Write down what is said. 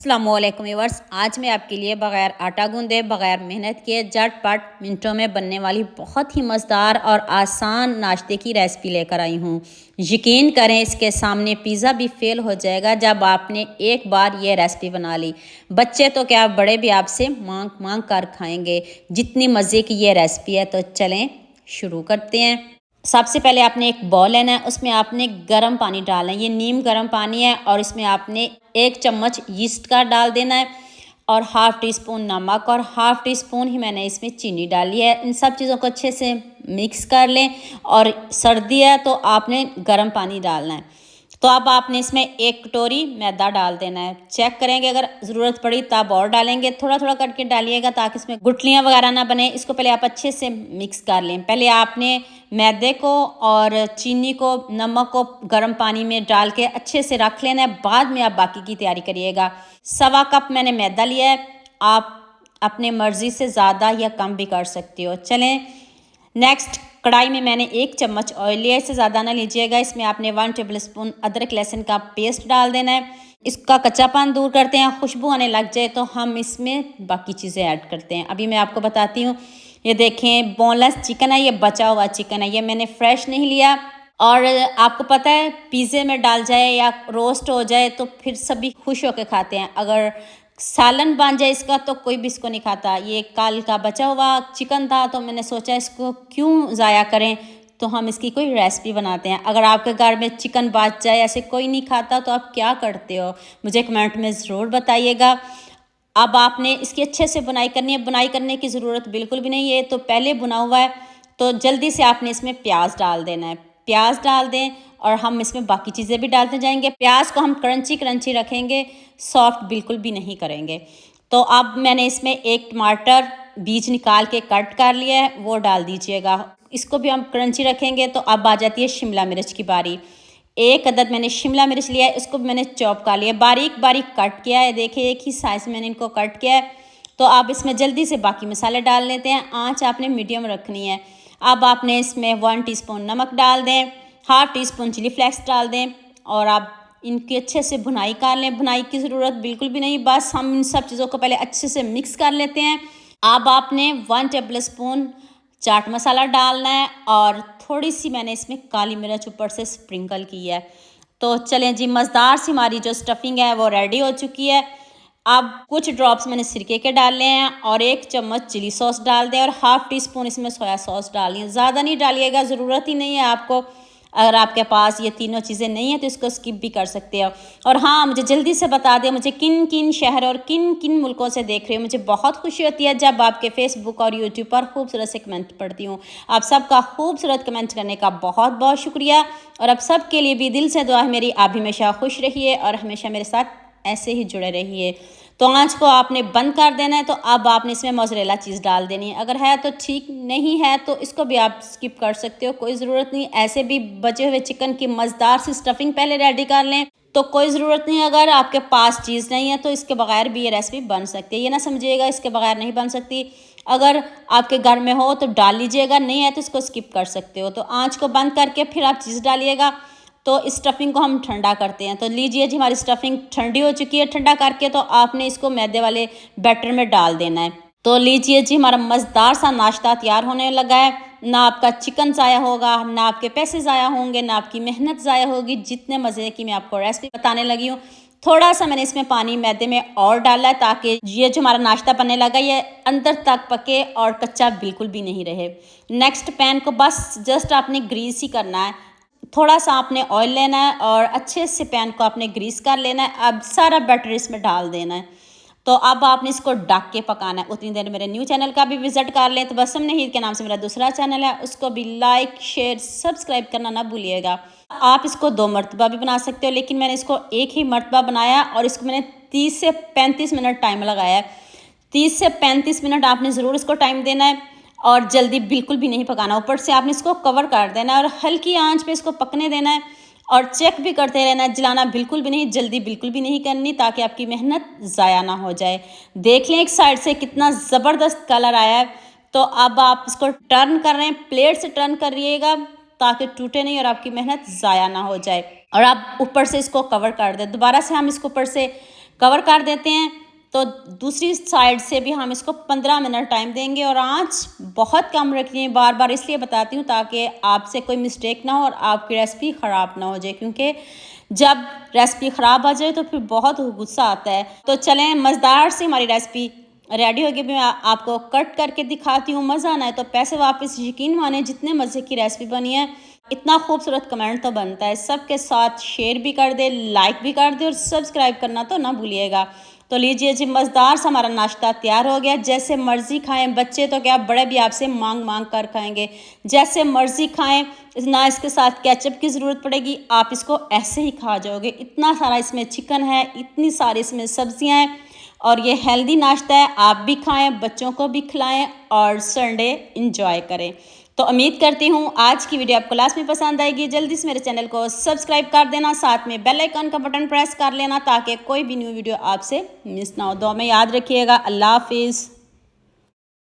अस्सलामुअलैकुम व्यूअर्स। आज मैं आपके लिए बग़ैर आटा गूंदे बग़ैर मेहनत किए झटपट मिनटों में बनने वाली बहुत ही मज़ेदार और आसान नाश्ते की रेसिपी लेकर आई हूँ। यकीन करें, इसके सामने पिज़्ज़ा भी फेल हो जाएगा जब आपने एक बार ये रेसिपी बना ली। बच्चे तो क्या, बड़े भी आपसे मांग मांग कर खाएंगे, जितनी मज़े की ये रेसिपी है। तो चलें शुरू करते हैं। सबसे पहले आपने एक बॉल लेना है, उसमें आपने गर्म पानी डालना है। ये नीम गर्म पानी है और इसमें आपने 1 चम्मच यीस्ट का डाल देना है और हाफ़ टी स्पून नमक और हाफ़ टी स्पून ही मैंने इसमें चीनी डाली है। इन सब चीज़ों को अच्छे से मिक्स कर लें और सर्दी है तो आपने गर्म पानी डालना है। तो अब आपने इसमें 1 कटोरी मैदा डाल देना है। चेक करेंगे, अगर ज़रूरत पड़ी तब और डालेंगे, थोड़ा थोड़ा करके डालिएगा ताकि इसमें गुठलियाँ वगैरह ना बने। इसको पहले आप अच्छे से मिक्स कर लें। पहले आपने मैदे को और चीनी को, नमक को गर्म पानी में डाल के अच्छे से रख लेना है, बाद में आप बाकी की तैयारी करिएगा। 1.25 कप मैंने मैदा लिया है, आप अपने मर्ज़ी से ज़्यादा या कम भी कर सकते हो। चलें नेक्स्ट, कढ़ाई में मैंने 1 चम्मच ऑयल लिया, इससे ज़्यादा ना लीजिएगा। इसमें आपने 1 टेबल स्पून अदरक लहसुन का पेस्ट डाल देना है। इसका कच्चापन दूर करते हैं, खुशबू आने लग जाए तो हम इसमें बाकी चीज़ें ऐड करते हैं। अभी मैं आपको बताती हूँ। ये देखें, बोनलेस चिकन है, ये बचा हुआ चिकन है, ये मैंने फ्रेश नहीं लिया। और आपको पता है, पिज़्ज़े में डाल जाए या रोस्ट हो जाए तो फिर सभी खुश होकर खाते हैं। अगर सालन बन जाए इसका तो कोई भी इसको नहीं खाता। ये कल का बचा हुआ चिकन था तो मैंने सोचा इसको क्यों ज़ाया करें, तो हम इसकी कोई रेसिपी बनाते हैं। अगर आपके घर में चिकन बच जाए, ऐसे कोई नहीं खाता, तो आप क्या करते हो, मुझे कमेंट में ज़रूर बताइएगा। अब आपने इसकी अच्छे से बुनाई करनी है। बुनाई करने की ज़रूरत बिल्कुल भी नहीं है, तो पहले बुना हुआ है। तो जल्दी से आपने इसमें प्याज डाल देना है। प्याज डाल दें और हम इसमें बाकी चीज़ें भी डालते जाएंगे। प्याज को हम क्रंची क्रंची रखेंगे, सॉफ्ट बिल्कुल भी नहीं करेंगे। तो अब मैंने इसमें 1 टमाटर बीज निकाल के कट कर लिया है, वो डाल दीजिएगा। इसको भी हम क्रंची रखेंगे। तो अब आ जाती है शिमला मिर्च की बारी। 1 अदद मैंने शिमला मिर्च लिया है, इसको मैंने चॉप कर लिया, बारीक बारीक कट किया है। देखिए, एक ही साइज़ मैंने इनको कट किया है। तो आप इसमें जल्दी से बाकी मसाले डाल लेते हैं। आँच आपने मीडियम रखनी है। अब आपने इसमें 1 टीस्पून नमक डाल दें, half teaspoon chilli flakes डाल दें और आप इनकी अच्छे से भुनाई कर लें। भुनाई की ज़रूरत बिल्कुल भी नहीं, बस हम इन सब चीज़ों को पहले अच्छे से मिक्स कर लेते हैं। अब आपने 1 टेबल स्पून चाट मसाला डालना है और थोड़ी सी मैंने इसमें काली मिर्च ऊपर से स्प्रिंकल की है। तो चलें जी, मज़ेदार सी हमारी जो स्टफिंग है वो रेडी हो चुकी है। अब कुछ ड्रॉप्स मैंने सिरके के डाले हैं और 1 चम्मच चिली सॉस डाल दें और हाफ़ टी स्पून इसमें सोया सॉस डालिए। ज़्यादा नहीं डालिएगा, ज़रूरत ही नहीं है आपको। अगर आपके पास ये तीनों चीज़ें नहीं हैं तो इसको स्किप भी कर सकते हो। और हाँ, मुझे जल्दी से बता दें, मुझे किन किन शहर और किन किन मुल्कों से देख रहे हो। मुझे बहुत खुशी होती है जब आपके फेसबुक और यूट्यूब पर खूबसूरत से कमेंट पढ़ती हूँ। आप सबका खूबसूरत कमेंट करने का बहुत बहुत शुक्रिया। और अब सब के लिए भी दिल से दुआ है मेरी, आप हमेशा खुश रहिए और हमेशा मेरे साथ ऐसे ही जुड़े रहिए। तो आँच को आपने बंद कर देना है। तो अब आपने इसमें मोज़रेला चीज़ डाल देनी है। अगर है तो ठीक, नहीं है तो इसको भी आप स्किप कर सकते हो, कोई ज़रूरत नहीं। ऐसे भी बचे हुए चिकन की मज़ेदार सी स्टफिंग पहले रेडी कर लें, तो कोई ज़रूरत नहीं। अगर आपके पास चीज़ नहीं है तो इसके बगैर भी ये रेसिपी बन सकती है। ये ना समझिएगा इसके बगैर नहीं बन सकती। अगर आपके घर में हो तो डाल लीजिएगा, नहीं है तो इसको स्किप कर सकते हो। तो आँच को बंद करके फिर आप चीज़ डालिएगा। तो इस स्टफिंग को हम ठंडा करते हैं। तो लीजिए जी, हमारी स्टफिंग ठंडी हो चुकी है। ठंडा करके तो आपने इसको मैदे वाले बैटर में डाल देना है। तो लीजिए जी, हमारा मज़ेदार सा नाश्ता तैयार होने लगा है। ना आपका चिकन ज़ाया होगा, ना आपके पैसे ज़ाया होंगे, ना आपकी मेहनत ज़ाया होगी। जितने मज़े की मैं आपको रेसिपी बताने लगी हूँ, थोड़ा सा मैंने इसमें पानी मैदे में और डाला है ताकि ये जो हमारा नाश्ता बनने लगा ये अंदर तक पके और कच्चा बिल्कुल भी नहीं रहे। नेक्स्ट, पैन को बस जस्ट आपने ग्रीस ही करना है। थोड़ा सा आपने ऑयल लेना है और अच्छे से पैन को आपने ग्रीस कर लेना है। अब सारा बैटर इसमें डाल देना है। तो अब आपने इसको ढक के पकाना है। उतनी देर मेरे न्यू चैनल का भी विजिट कर लें। तो बसम नहीद के नाम से मेरा दूसरा चैनल है, उसको भी लाइक शेयर सब्सक्राइब करना ना भूलिएगा। आप इसको 2 मरतबा भी बना सकते हो, लेकिन मैंने इसको एक ही मरतबा बनाया और इसको मैंने 30 से 35 मिनट टाइम लगाया है। 30 से 35 मिनट आपने ज़रूर इसको टाइम देना है और जल्दी बिल्कुल भी नहीं पकाना। ऊपर से आपने इसको कवर कर देना है और हल्की आंच पे इसको पकने देना है और चेक भी करते रहना है। जलाना बिल्कुल भी नहीं, जल्दी बिल्कुल भी नहीं करनी, ताकि आपकी मेहनत ज़ाया ना हो जाए। देख लें एक साइड से कितना ज़बरदस्त कलर आया है। तो अब आप इसको टर्न कर रहे हैं, प्लेट से टर्न करिएगा ताकि टूटे नहीं और आपकी मेहनत ज़ाया ना हो जाए। और आप ऊपर से इसको कवर कर दें। दोबारा से हम इसको ऊपर से कवर कर देते हैं। तो दूसरी साइड से भी हम इसको 15 मिनट टाइम देंगे और आंच बहुत कम रखनी है। बार बार इसलिए बताती हूँ ताकि आपसे कोई मिस्टेक ना हो और आपकी रेसिपी ख़राब ना हो जाए, क्योंकि जब रेसिपी ख़राब आ जाए तो फिर बहुत गुस्सा आता है। तो चलें, मज़ेदार सी हमारी रेसिपी रेडी होगी। मैं आपको कट करके दिखाती हूँ। मज़ा आना है तो पैसे वापस। यकीन माने जितने मज़े की रेसिपी बनी है, इतना खूबसूरत कमेंट तो बनता है। सबके साथ शेयर भी कर दे, लाइक भी कर दे और सब्सक्राइब करना तो ना भूलिएगा। तो लीजिए जी, मज़ेदार सा हमारा नाश्ता तैयार हो गया। जैसे मर्ज़ी खाएं, बच्चे तो क्या बड़े भी आपसे मांग मांग कर खाएंगे। जैसे मर्ज़ी खाएं, ना इसके साथ केचप की ज़रूरत पड़ेगी, आप इसको ऐसे ही खा जाओगे। इतना सारा इसमें चिकन है, इतनी सारी इसमें सब्जियां हैं और ये हेल्दी नाश्ता है। आप भी खाएं, बच्चों को भी खिलाएं और संडे इंजॉय करें। तो उम्मीद करती हूँ आज की वीडियो आपको लास्ट में पसंद आएगी। जल्दी से मेरे चैनल को सब्सक्राइब कर देना, साथ में बेल आइकन का बटन प्रेस कर लेना ताकि कोई भी न्यू वीडियो आपसे मिस ना हो। दुआ में याद रखिएगा। अल्लाह हाफिज़।